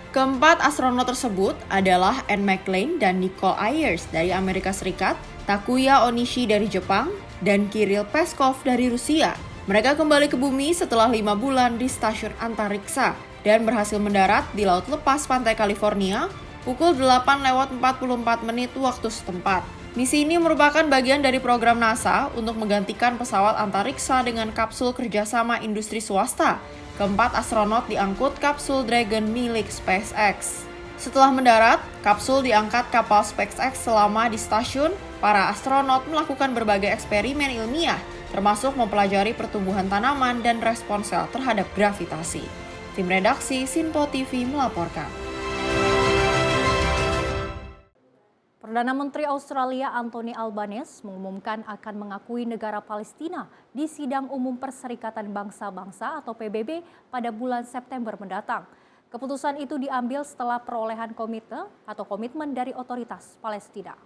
Keempat astronot tersebut adalah Anne McClain dan Nicole Ayers dari Amerika Serikat, Takuya Onishi dari Jepang, dan Kirill Peskov dari Rusia. Mereka kembali ke bumi setelah 5 bulan di stasiun antariksa dan berhasil mendarat di Laut Lepas Pantai California pukul 8:44 waktu setempat. Misi ini merupakan bagian dari program NASA untuk menggantikan pesawat antariksa dengan kapsul kerjasama industri swasta. Keempat astronot diangkut kapsul Dragon milik SpaceX. Setelah mendarat, kapsul diangkat kapal SpaceX selama di stasiun. Para astronot melakukan berbagai eksperimen ilmiah, termasuk mempelajari pertumbuhan tanaman dan respon sel terhadap gravitasi. Tim redaksi Sinpo TV melaporkan. Perdana Menteri Australia Anthony Albanese mengumumkan akan mengakui negara Palestina di Sidang Umum Perserikatan Bangsa-Bangsa atau PBB pada bulan September mendatang. Keputusan itu diambil setelah perolehan komitmen dari otoritas Palestina.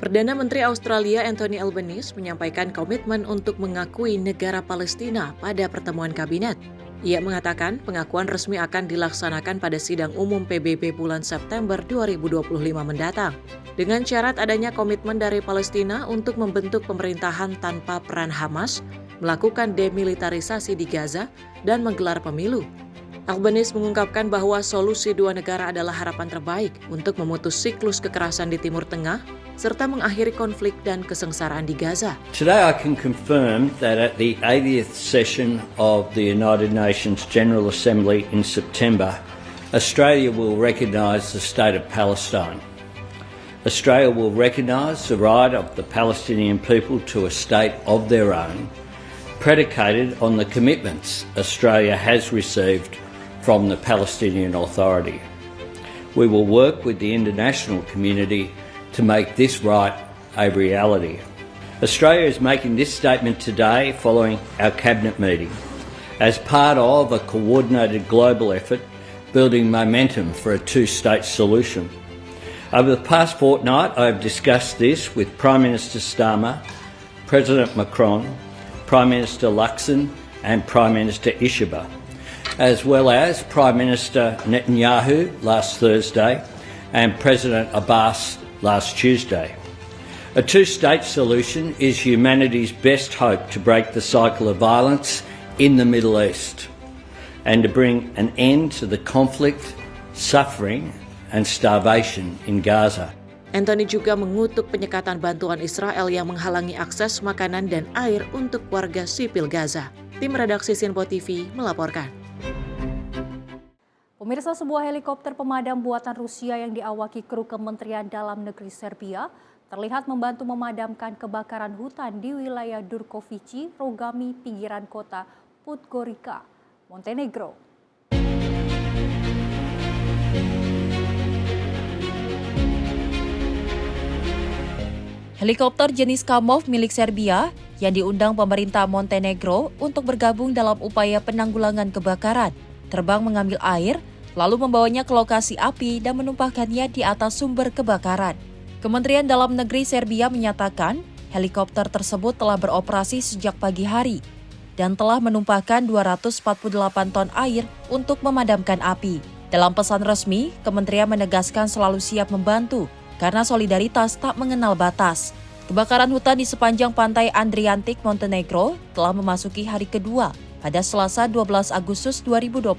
Perdana Menteri Australia Anthony Albanese menyampaikan komitmen untuk mengakui negara Palestina pada pertemuan kabinet. Ia mengatakan pengakuan resmi akan dilaksanakan pada sidang umum PBB bulan September 2025 mendatang. Dengan syarat adanya komitmen dari Palestina untuk membentuk pemerintahan tanpa peran Hamas, melakukan demilitarisasi di Gaza, dan menggelar pemilu. Albanese mengungkapkan bahwa solusi dua negara adalah harapan terbaik untuk memutus siklus kekerasan di Timur Tengah serta mengakhiri konflik dan kesengsaraan di Gaza. Today I can confirm that at the 80th session of the United Nations General Assembly in September, Australia will recognise the state of Palestine. Australia will recognise the right of the Palestinian people to a state of their own, predicated on the commitments Australia has received from the Palestinian Authority. We will work with the international community to make this right a reality. Australia is making this statement today following our Cabinet meeting as part of a coordinated global effort building momentum for a two-state solution. Over the past fortnight, I have discussed this with Prime Minister Starmer, President Macron, Prime Minister Luxon and Prime Minister Ishaba, as well as Prime Minister Netanyahu last Thursday and President Abbas last Tuesday. A two-state solution is humanity's best hope to break the cycle of violence in the Middle East and to bring an end to the conflict, suffering and starvation in Gaza. Anthony juga mengutuk penyekatan bantuan Israel yang menghalangi akses makanan dan air untuk warga sipil Gaza. Tim redaksi Sinpo TV melaporkan. Pemirsa, sebuah helikopter pemadam buatan Rusia yang diawaki kru Kementerian Dalam Negeri Serbia terlihat membantu memadamkan kebakaran hutan di wilayah Durkovici, Rogami, pinggiran kota Podgorica, Montenegro. Helikopter jenis Kamov milik Serbia yang diundang pemerintah Montenegro untuk bergabung dalam upaya penanggulangan kebakaran, terbang mengambil air, lalu membawanya ke lokasi api dan menumpahkannya di atas sumber kebakaran. Kementerian Dalam Negeri Serbia menyatakan helikopter tersebut telah beroperasi sejak pagi hari dan telah menumpahkan 248 ton air untuk memadamkan api. Dalam pesan resmi, kementerian menegaskan selalu siap membantu karena solidaritas tak mengenal batas. Kebakaran hutan di sepanjang pantai Adriatik Montenegro telah memasuki hari kedua pada Selasa 12 Agustus 2025.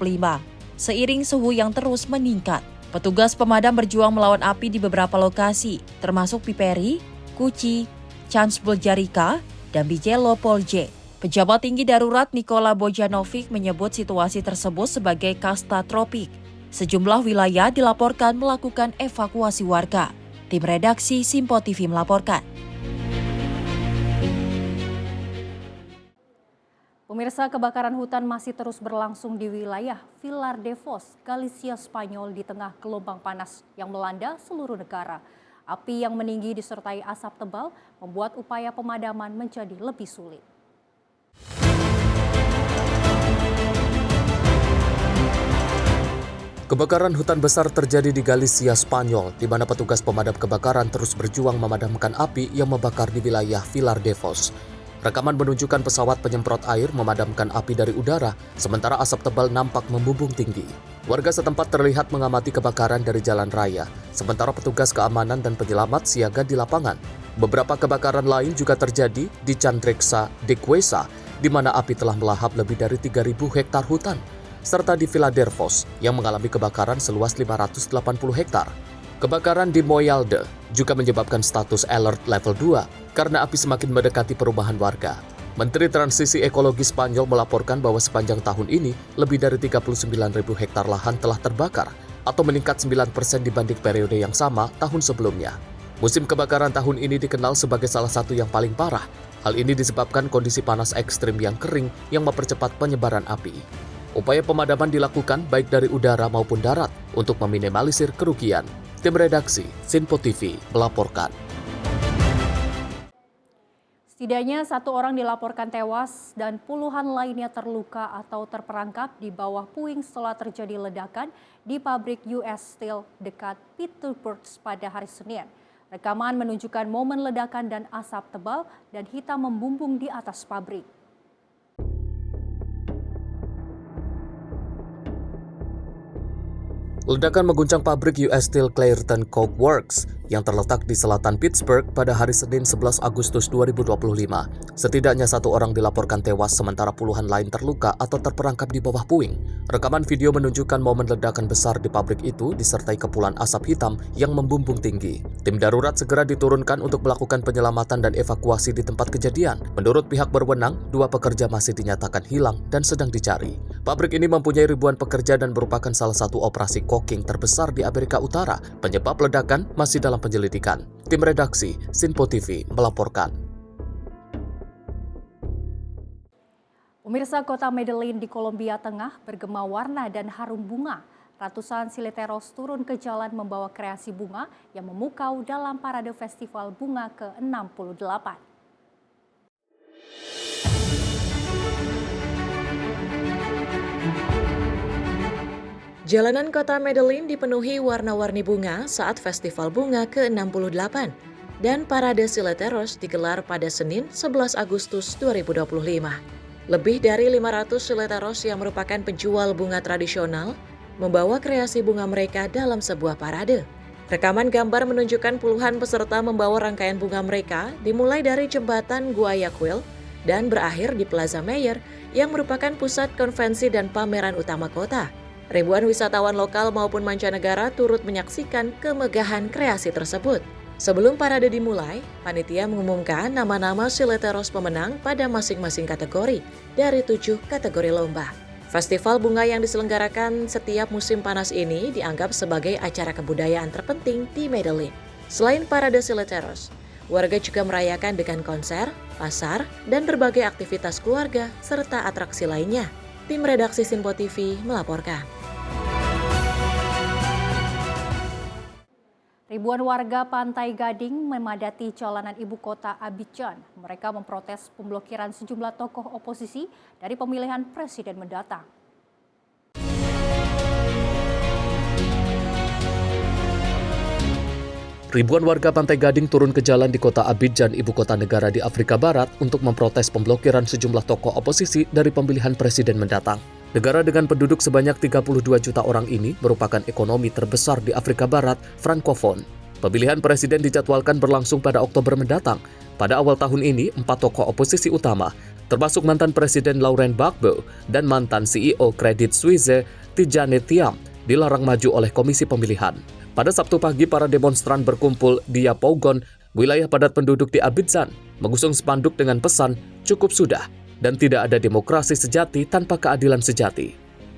Seiring suhu yang terus meningkat, petugas pemadam berjuang melawan api di beberapa lokasi, termasuk Piperi, Kuci, Chansbulgarika, dan Bijelo Polje. Pejabat tinggi darurat Nikola Bojanovic menyebut situasi tersebut sebagai kasta tropik. Sejumlah wilayah dilaporkan melakukan evakuasi warga. Tim redaksi Sinpo TV melaporkan. Pemirsa, kebakaran hutan masih terus berlangsung di wilayah Vilar de Foz, Galicia, Spanyol di tengah gelombang panas yang melanda seluruh negara. Api yang meninggi disertai asap tebal membuat upaya pemadaman menjadi lebih sulit. Kebakaran hutan besar terjadi di Galicia, Spanyol, di mana petugas pemadam kebakaran terus berjuang memadamkan api yang membakar di wilayah Vilar de Foz. Rekaman menunjukkan pesawat penyemprot air memadamkan api dari udara, sementara asap tebal nampak membumbung tinggi. Warga setempat terlihat mengamati kebakaran dari jalan raya, sementara petugas keamanan dan penyelamat siaga di lapangan. Beberapa kebakaran lain juga terjadi di Chandreksa de Cuesa, di mana api telah melahap lebih dari 3.000 hektar hutan. serta di Philadelphia yang mengalami kebakaran seluas 580 hektar. Kebakaran di Moyalde juga menyebabkan status alert level 2 karena api semakin mendekati perumahan warga. Menteri Transisi Ekologi Spanyol melaporkan bahwa sepanjang tahun ini lebih dari 39.000 hektar lahan telah terbakar atau meningkat 9% dibanding periode yang sama tahun sebelumnya. Musim kebakaran tahun ini dikenal sebagai salah satu yang paling parah. Hal ini disebabkan kondisi panas ekstrim yang kering yang mempercepat penyebaran api. Upaya pemadaman dilakukan baik dari udara maupun darat untuk meminimalisir kerugian. Tim redaksi Sinpo TV melaporkan. Setidaknya 1 orang dilaporkan tewas dan puluhan lainnya terluka atau terperangkap di bawah puing setelah terjadi ledakan di pabrik US Steel dekat Pittsburgh pada hari Senin. Rekaman menunjukkan momen ledakan dan asap tebal dan hitam membumbung di atas pabrik. Ledakan mengguncang pabrik US Steel Clairton Coke Works yang terletak di selatan Pittsburgh pada hari Senin 11 Agustus 2025. Setidaknya 1 orang dilaporkan tewas sementara puluhan lain terluka atau terperangkap di bawah puing. Rekaman video menunjukkan momen ledakan besar di pabrik itu disertai kepulan asap hitam yang membumbung tinggi. Tim darurat segera diturunkan untuk melakukan penyelamatan dan evakuasi di tempat kejadian. Menurut pihak berwenang, 2 pekerja masih dinyatakan hilang dan sedang dicari. Pabrik ini mempunyai ribuan pekerja dan merupakan salah satu operasi coking terbesar di Amerika Utara. Penyebab ledakan masih dalam penyelidikan. Tim redaksi Sinpo TV melaporkan. Pemirsa, kota Medellin di Kolombia Tengah bergema warna dan harum bunga. Ratusan sileteros turun ke jalan membawa kreasi bunga yang memukau dalam parade festival bunga ke-68. Jalanan kota Medellin dipenuhi warna-warni bunga saat festival bunga ke-68 dan parade sileteros digelar pada Senin 11 Agustus 2025. Lebih dari 500 sileteros yang merupakan penjual bunga tradisional membawa kreasi bunga mereka dalam sebuah parade. Rekaman gambar menunjukkan puluhan peserta membawa rangkaian bunga mereka dimulai dari jembatan Guayaquil dan berakhir di Plaza Mayor yang merupakan pusat konvensi dan pameran utama kota. Ribuan wisatawan lokal maupun mancanegara turut menyaksikan kemegahan kreasi tersebut. Sebelum parade dimulai, panitia mengumumkan nama-nama sileteros pemenang pada masing-masing kategori dari 7 kategori lomba. Festival bunga yang diselenggarakan setiap musim panas ini dianggap sebagai acara kebudayaan terpenting di Medellin. Selain parade sileteros, warga juga merayakan dengan konser, pasar, dan berbagai aktivitas keluarga serta atraksi lainnya. Tim redaksi Sinpo TV melaporkan. Ribuan warga Pantai Gading memadati jalanan ibu kota Abidjan. Mereka memprotes pemblokiran sejumlah tokoh oposisi dari pemilihan presiden mendatang. Ribuan warga Pantai Gading turun ke jalan di kota Abidjan, ibu kota negara di Afrika Barat, untuk memprotes pemblokiran sejumlah tokoh oposisi dari pemilihan presiden mendatang. Negara dengan penduduk sebanyak 32 juta orang ini merupakan ekonomi terbesar di Afrika Barat Frankofon. Pemilihan presiden dijadwalkan berlangsung pada Oktober mendatang. Pada awal tahun ini, 4 tokoh oposisi utama, termasuk mantan Presiden Laurent Gbagbo dan mantan CEO Credit Suisse Tidjane Thiam, dilarang maju oleh komisi pemilihan. Pada Sabtu pagi, para demonstran berkumpul di Yapougon, wilayah padat penduduk di Abidjan, mengusung spanduk dengan pesan "Cukup sudah" dan tidak ada demokrasi sejati tanpa keadilan sejati.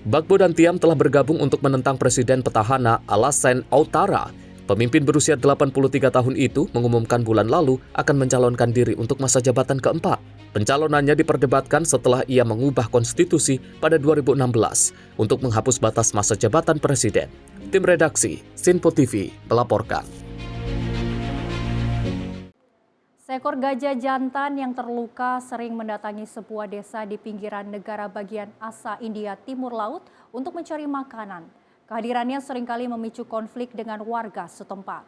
Gbagbo dan Thiam telah bergabung untuk menentang Presiden petahana Alassane Ouattara. Pemimpin berusia 83 tahun itu mengumumkan bulan lalu akan mencalonkan diri untuk masa jabatan keempat. Pencalonannya diperdebatkan setelah ia mengubah konstitusi pada 2016 untuk menghapus batas masa jabatan presiden. Tim redaksi Sinpo TV melaporkan. Seekor gajah jantan yang terluka sering mendatangi sebuah desa di pinggiran negara bagian Asa India Timur Laut untuk mencari makanan. Kehadirannya seringkali memicu konflik dengan warga setempat.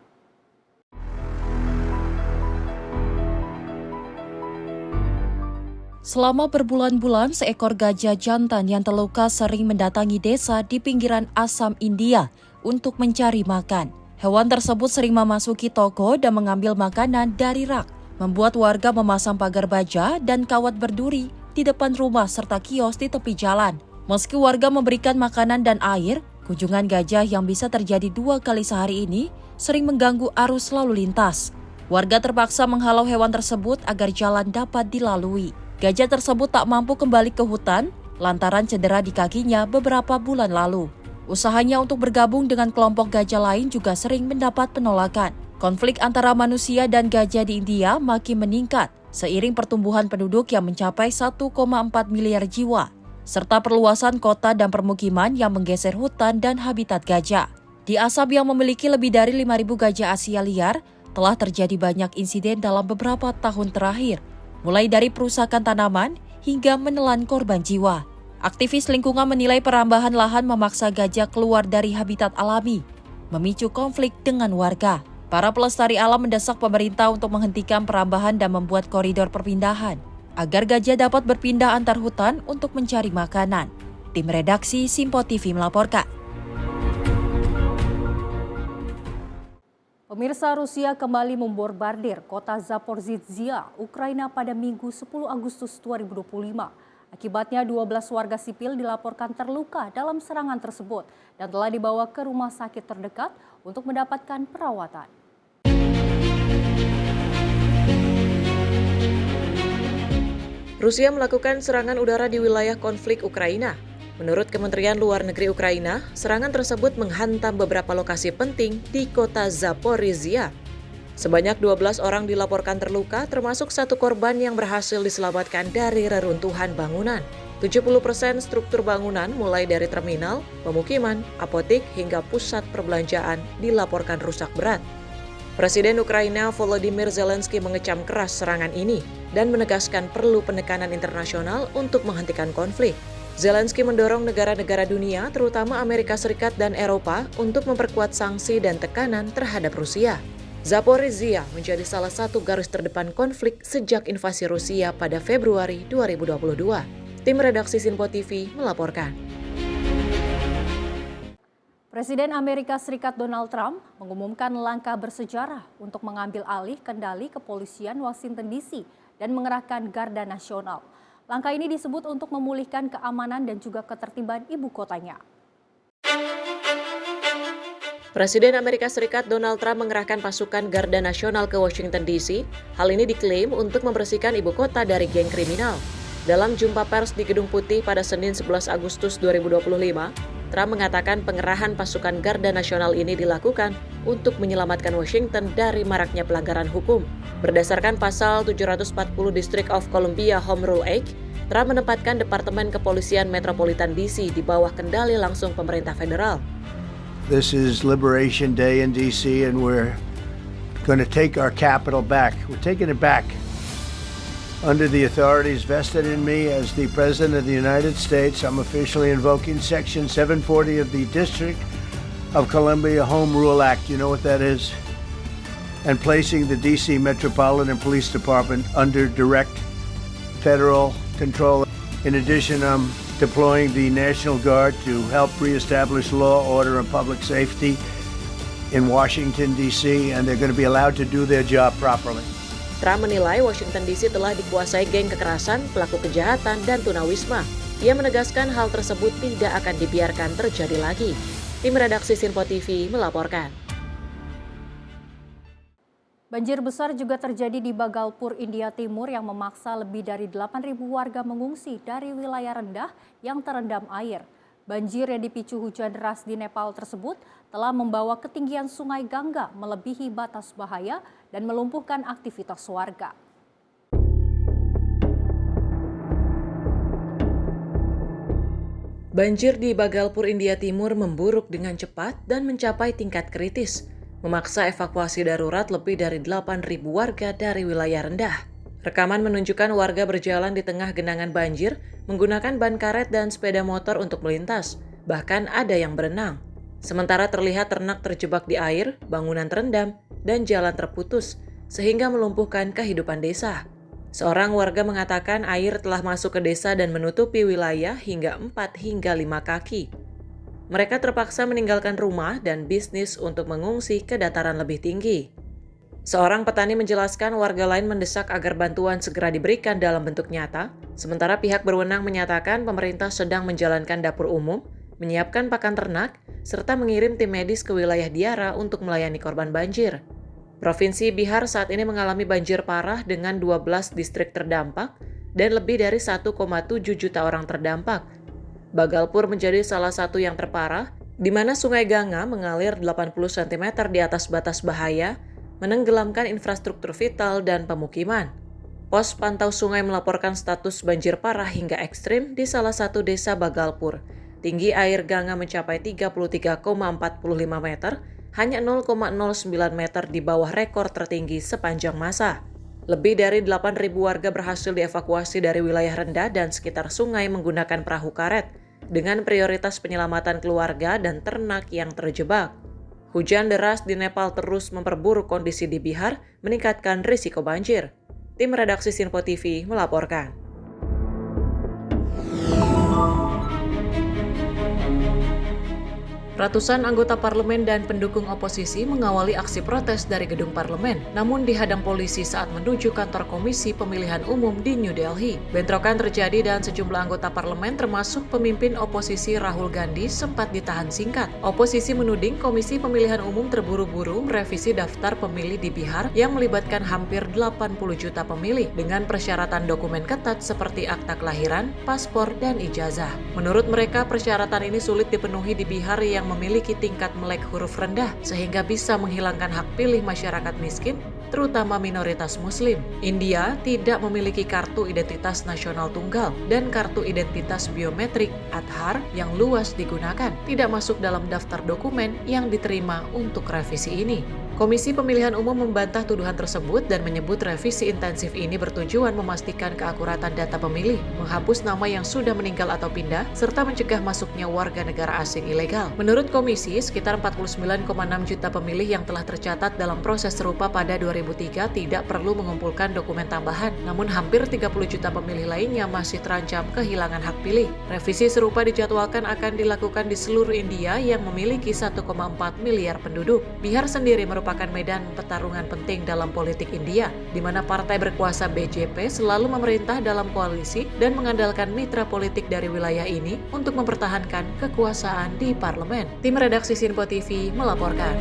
Selama berbulan-bulan, seekor gajah jantan yang terluka sering mendatangi desa di pinggiran Assam, India untuk mencari makan. Hewan tersebut sering memasuki toko dan mengambil makanan dari rak, membuat warga memasang pagar baja dan kawat berduri di depan rumah serta kios di tepi jalan. Meski warga memberikan makanan dan air, kunjungan gajah yang bisa terjadi 2 kali sehari ini sering mengganggu arus lalu lintas. Warga terpaksa menghalau hewan tersebut agar jalan dapat dilalui. Gajah tersebut tak mampu kembali ke hutan lantaran cedera di kakinya beberapa bulan lalu. Usahanya untuk bergabung dengan kelompok gajah lain juga sering mendapat penolakan. Konflik antara manusia dan gajah di India makin meningkat seiring pertumbuhan penduduk yang mencapai 1,4 miliar jiwa, serta perluasan kota dan permukiman yang menggeser hutan dan habitat gajah. Di Assam yang memiliki lebih dari 5.000 gajah Asia liar, telah terjadi banyak insiden dalam beberapa tahun terakhir, mulai dari perusakan tanaman hingga menelan korban jiwa. Aktivis lingkungan menilai perambahan lahan memaksa gajah keluar dari habitat alami, memicu konflik dengan warga. Para pelestari alam mendesak pemerintah untuk menghentikan perambahan dan membuat koridor perpindahan, agar gajah dapat berpindah antar hutan untuk mencari makanan. Tim redaksi Simpo TV melaporkan. Pemirsa, Rusia kembali membombardir kota Zaporizhzhia, Ukraina pada Minggu 10 Agustus 2025. Akibatnya 12 warga sipil dilaporkan terluka dalam serangan tersebut dan telah dibawa ke rumah sakit terdekat untuk mendapatkan perawatan. Rusia melakukan serangan udara di wilayah konflik Ukraina. Menurut Kementerian Luar Negeri Ukraina, serangan tersebut menghantam beberapa lokasi penting di kota Zaporizhzhia. Sebanyak 12 orang dilaporkan terluka, termasuk 1 korban yang berhasil diselamatkan dari reruntuhan bangunan. 70% struktur bangunan mulai dari terminal, pemukiman, apotik, hingga pusat perbelanjaan dilaporkan rusak berat. Presiden Ukraina Volodymyr Zelensky mengecam keras serangan ini dan menegaskan perlu penekanan internasional untuk menghentikan konflik. Zelensky mendorong negara-negara dunia, terutama Amerika Serikat dan Eropa, untuk memperkuat sanksi dan tekanan terhadap Rusia. Zaporizhzhia menjadi salah satu garis terdepan konflik sejak invasi Rusia pada Februari 2022. Tim redaksi Simpo TV melaporkan. Presiden Amerika Serikat Donald Trump mengumumkan langkah bersejarah untuk mengambil alih kendali kepolisian Washington DC dan mengerahkan Garda Nasional. Langkah ini disebut untuk memulihkan keamanan dan juga ketertiban ibu kotanya. Presiden Amerika Serikat Donald Trump mengerahkan pasukan Garda Nasional ke Washington DC. Hal ini diklaim untuk membersihkan ibu kota dari geng kriminal. Dalam jumpa pers di Gedung Putih pada Senin 11 Agustus 2025, Trump mengatakan pengerahan pasukan Garda Nasional ini dilakukan untuk menyelamatkan Washington dari maraknya pelanggaran hukum. Berdasarkan pasal 740 District of Columbia Home Rule Act, Trump menempatkan Departemen Kepolisian Metropolitan DC di bawah kendali langsung pemerintah federal. This is Liberation Day in DC, and we're going to take our capital back. We're taking it back. Under the authorities vested in me as the President of the United States, I'm officially invoking Section 740 of the District of Columbia Home Rule Act. You know what that is? And placing the DC Metropolitan Police Department under direct federal control. In addition, I'm deploying the National Guard to help reestablish law, order, and public safety in Washington, D.C., and they're going to be allowed to do their job properly. Trump menilai Washington DC telah dikuasai geng kekerasan, pelaku kejahatan, dan tunawisma. Ia menegaskan hal tersebut tidak akan dibiarkan terjadi lagi. Tim redaksi Simpo TV melaporkan. Banjir besar juga terjadi di Bhagalpur, India Timur yang memaksa lebih dari 8.000 warga mengungsi dari wilayah rendah yang terendam air. Banjir yang dipicu hujan deras di Nepal tersebut telah membawa ketinggian sungai Gangga melebihi batas bahaya dan melumpuhkan aktivitas warga. Banjir di Bhagalpur, India Timur memburuk dengan cepat dan mencapai tingkat kritis, memaksa evakuasi darurat lebih dari 8.000 warga dari wilayah rendah. Rekaman menunjukkan warga berjalan di tengah genangan banjir, menggunakan ban karet dan sepeda motor untuk melintas, bahkan ada yang berenang. Sementara terlihat ternak terjebak di air, bangunan terendam, dan jalan terputus, sehingga melumpuhkan kehidupan desa. Seorang warga mengatakan air telah masuk ke desa dan menutupi wilayah hingga 4 hingga 5 kaki. Mereka terpaksa meninggalkan rumah dan bisnis untuk mengungsi ke dataran lebih tinggi. Seorang petani menjelaskan warga lain mendesak agar bantuan segera diberikan dalam bentuk nyata, sementara pihak berwenang menyatakan pemerintah sedang menjalankan dapur umum, menyiapkan pakan ternak, serta mengirim tim medis ke wilayah Diara untuk melayani korban banjir. Provinsi Bihar saat ini mengalami banjir parah dengan 12 distrik terdampak dan lebih dari 1,7 juta orang terdampak. Bagalpur menjadi salah satu yang terparah, di mana Sungai Ganga mengalir 80 cm di atas batas bahaya, menenggelamkan infrastruktur vital dan pemukiman. Pos pantau sungai melaporkan status banjir parah hingga ekstrim di salah satu desa Bagalpur. Tinggi air Ganga mencapai 33,45 meter, hanya 0,09 meter di bawah rekor tertinggi sepanjang masa. Lebih dari 8.000 warga berhasil dievakuasi dari wilayah rendah dan sekitar sungai menggunakan perahu karet, dengan prioritas penyelamatan keluarga dan ternak yang terjebak. Hujan deras di Nepal terus memperburuk kondisi di Bihar, meningkatkan risiko banjir. Tim redaksi Sinpo TV melaporkan. Ratusan anggota parlemen dan pendukung oposisi mengawali aksi protes dari gedung parlemen, namun dihadang polisi saat menuju kantor Komisi Pemilihan Umum di New Delhi. Bentrokan terjadi dan sejumlah anggota parlemen termasuk pemimpin oposisi Rahul Gandhi sempat ditahan singkat. Oposisi menuding Komisi Pemilihan Umum terburu-buru merevisi daftar pemilih di Bihar yang melibatkan hampir 80 juta pemilih dengan persyaratan dokumen ketat seperti akta kelahiran, paspor, dan ijazah. Menurut mereka, persyaratan ini sulit dipenuhi di Bihar yang memiliki tingkat melek huruf rendah sehingga bisa menghilangkan hak pilih masyarakat miskin, terutama minoritas Muslim. India tidak memiliki kartu identitas nasional tunggal dan kartu identitas biometrik Aadhaar yang luas digunakan, tidak masuk dalam daftar dokumen yang diterima untuk revisi ini. Komisi Pemilihan Umum membantah tuduhan tersebut dan menyebut revisi intensif ini bertujuan memastikan keakuratan data pemilih, menghapus nama yang sudah meninggal atau pindah, serta mencegah masuknya warga negara asing ilegal. Menurut komisi, sekitar 49,6 juta pemilih yang telah tercatat dalam proses serupa pada 2003 tidak perlu mengumpulkan dokumen tambahan, namun hampir 30 juta pemilih lainnya masih terancam kehilangan hak pilih. Revisi serupa dijadwalkan akan dilakukan di seluruh India yang memiliki 1,4 miliar penduduk. Bihar sendiri merupakan medan pertarungan penting dalam politik India, di mana partai berkuasa BJP selalu memerintah dalam koalisi dan mengandalkan mitra politik dari wilayah ini untuk mempertahankan kekuasaan di parlemen. Tim redaksi Sinpo TV melaporkan.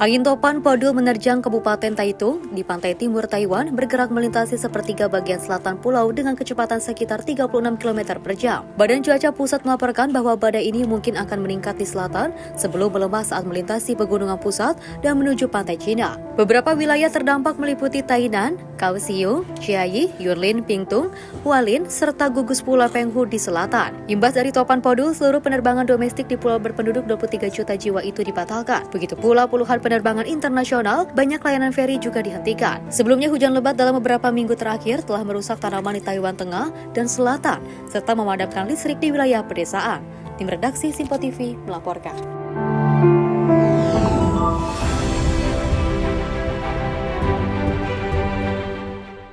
Angin topan Podul menerjang Kabupaten Taitung di pantai timur Taiwan bergerak melintasi sepertiga bagian selatan pulau dengan kecepatan sekitar 36 km per jam. Badan Cuaca Pusat melaporkan bahwa badai ini mungkin akan meningkat di selatan sebelum melemah saat melintasi pegunungan pusat dan menuju pantai Cina. Beberapa wilayah terdampak meliputi Tainan, Kaohsiung, Chiayi, Yunlin, Pingtung, Hualien, serta gugus Pulau Penghu di selatan. Imbas dari topan Podul, seluruh penerbangan domestik di pulau berpenduduk 23 juta jiwa itu dibatalkan. Begitu pula puluhan penerbangan internasional, banyak layanan feri juga dihentikan. Sebelumnya hujan lebat dalam beberapa minggu terakhir telah merusak tanaman di Taiwan Tengah dan Selatan, serta memadamkan listrik di wilayah pedesaan. Tim redaksi Sinpo TV melaporkan.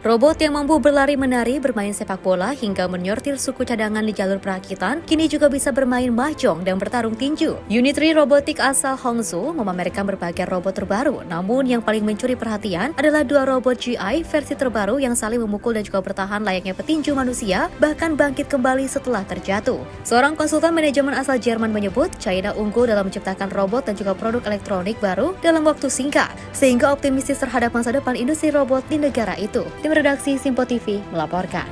Robot yang mampu berlari menari, bermain sepak bola, hingga menyortir suku cadangan di jalur perakitan, kini juga bisa bermain mahjong dan bertarung tinju. Unit 3 Robotik asal Hangzhou memamerkan berbagai robot terbaru, namun yang paling mencuri perhatian adalah dua robot GI versi terbaru yang saling memukul dan juga bertahan layaknya petinju manusia, bahkan bangkit kembali setelah terjatuh. Seorang konsultan manajemen asal Jerman menyebut, China unggul dalam menciptakan robot dan juga produk elektronik baru dalam waktu singkat, sehingga optimistis terhadap masa depan industri robot di negara itu. Tim redaksi Sinpo TV melaporkan.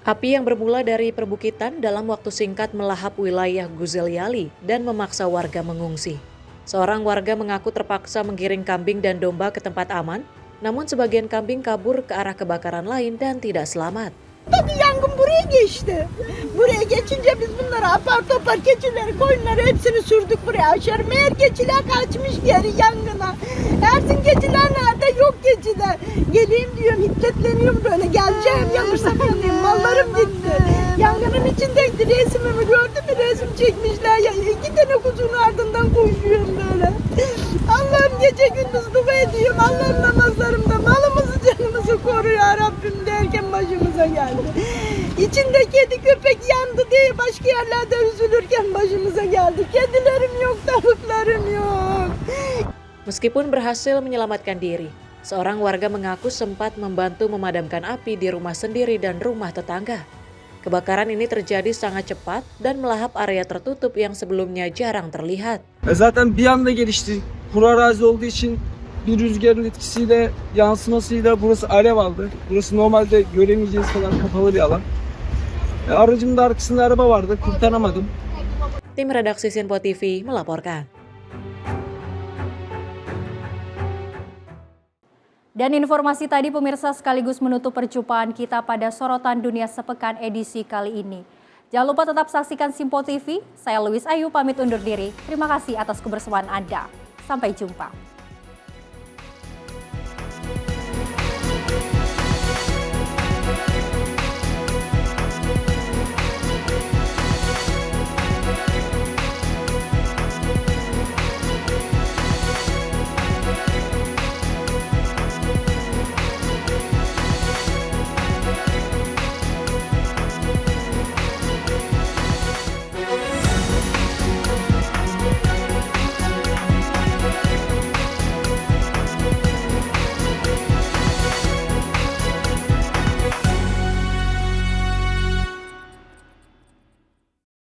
Api yang bermula dari perbukitan dalam waktu singkat melahap wilayah Guzeljali dan memaksa warga mengungsi. Seorang warga mengaku terpaksa menggiring kambing dan domba ke tempat aman, namun sebagian kambing kabur ke arah kebakaran lain dan tidak selamat. Tabii yangın buraya geçti. Buraya geçince biz bunları apar topar keçileri, koyunları hepsini sürdük buraya aşağı. Meğer keçiler kaçmış geri yangına. Ersin keçiler nerede? Yok keçiler. Geleyim diyorum, hiddetleniyorum böyle. Geleceğim, yanırsam yanayım. Mallarım gitti. Yangının içindeydi. Resmimi gördün mü? Resim çekmişler. Ya, 2 tane kuzunun ardından koşuyorum böyle. Allah'ım gece gündüz dua ediyorum. Allah'ım namazlarımda malımızı canımızı koru. başka yerlerde üzülürken başımıza geldi. Kedilerim yok, tavuklarım yok. Meskipun berhasil menyelamatkan diri, seorang warga mengaku sempat membantu memadamkan api di rumah sendiri dan rumah tetangga. Kebakaran ini terjadi sangat cepat dan melahap area tertutup yang sebelumnya jarang terlihat. Zaten bir anda gelişti. Kuru arazi olduğu için bir rüzgarın etkisiyle, yansımasıyla burası alev aldı. Burası normalde göremeyeceğiz kadar kapalı bir alan. Aracımın da arkasında araba vardı, kurtaramadım. Tim redaksi Sinpo TV melaporkan. Dan informasi tadi pemirsa sekaligus menutup perjumpaan kita pada Sorotan Dunia Sepekan edisi kali ini. Jangan lupa tetap saksikan Sinpo TV. Saya Louis Ayu pamit undur diri. Terima kasih atas kebersamaan Anda. Sampai jumpa.